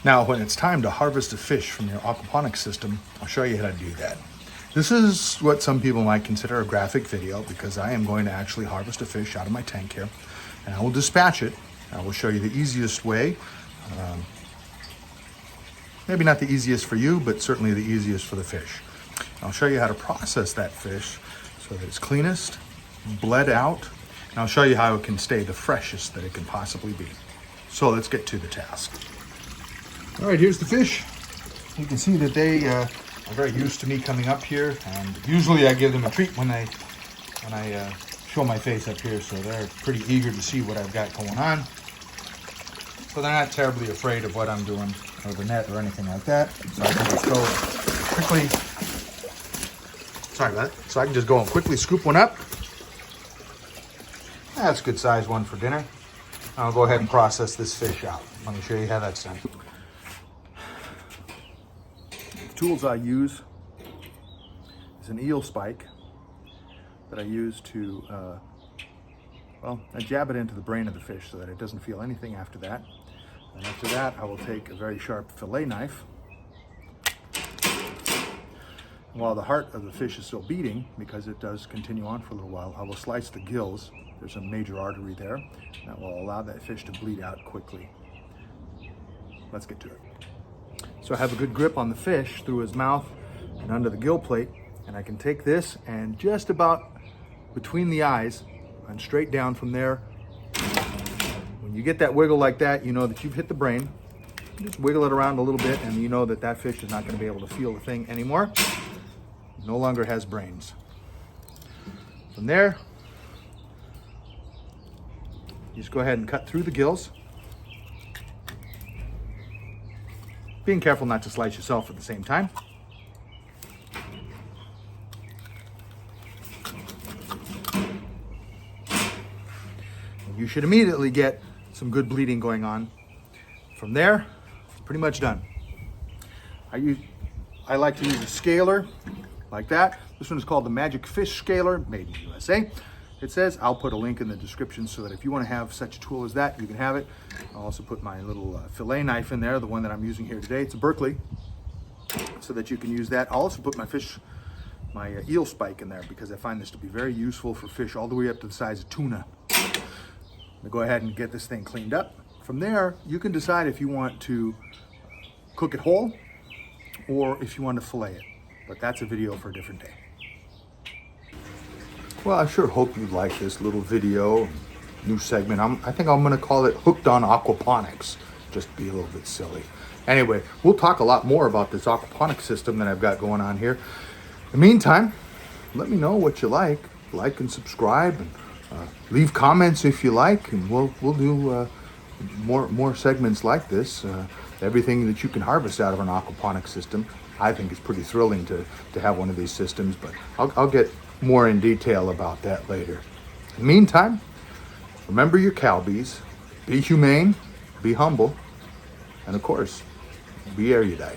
Now, when it's time to harvest a fish from your aquaponics system, I'll show you how to do that. This is what some people might consider a graphic video because I am going to actually harvest a fish out of my tank here, and I will dispatch it. I will show you the easiest way. Maybe not the easiest for you, but certainly the easiest for the fish. I'll show you how to process that fish so that it's cleanest, bled out, and I'll show you how it can stay the freshest that it can possibly be. So let's get to the task. All right, here's the fish. You can see that they are very used to me coming up here, and usually I give them a treat when I show my face up here, so they're pretty eager to see what I've got going on. So they're not terribly afraid of what I'm doing, or the net, or anything like that. So I can just go quickly, so I can just go and quickly scoop one up. That's a good size one for dinner. I'll go ahead and process this fish out. Let me show you how that's done. The tools I use is an eel spike that I use to, I jab it into the brain of the fish so that it doesn't feel anything after that. And after that, I will take a very sharp fillet knife. And while the heart of the fish is still beating, because it does continue on for a little while, I will slice the gills. There's a major artery there that will allow that fish to bleed out quickly. Let's get to it. So I have a good grip on the fish through his mouth and under the gill plate, and I can take this and just about between the eyes and straight down from there. When you get that wiggle like that, you know that you've hit the brain. Just wiggle it around a little bit and you know that that fish is not going to be able to feel the thing anymore. It no longer has brains. From there, you just go ahead and cut through the gills. Being careful not to slice yourself at the same time. You should immediately get some good bleeding going on. From there, pretty much done. I like to use a scaler like that. This one is called the Magic Fish Scaler, made in the USA. It says, I'll put a link in the description so that if you want to have such a tool as that, you can have it. I'll also put my little fillet knife in there, the one that I'm using here today. It's a Berkeley, so that you can use that. I'll also put my eel spike in there because I find this to be very useful for fish all the way up to the size of tuna. I'm gonna go ahead and get this thing cleaned up. From there, you can decide if you want to cook it whole or if you want to fillet it, but that's a video for a different day. Well, I sure hope you like this little video, new segment. I think I'm gonna call it Hooked on Aquaponics, just to be a little bit silly. Anyway, we'll talk a lot more about this aquaponics system that I've got going on here. In the meantime, let me know what you like and subscribe, and leave comments if you like, and we'll do more segments like this. Everything that you can harvest out of an aquaponics system, I think is pretty thrilling to have one of these systems, but I'll get more in detail about that later. In the meantime, remember your Cowbees, be humane, be humble, and of course, be erudite.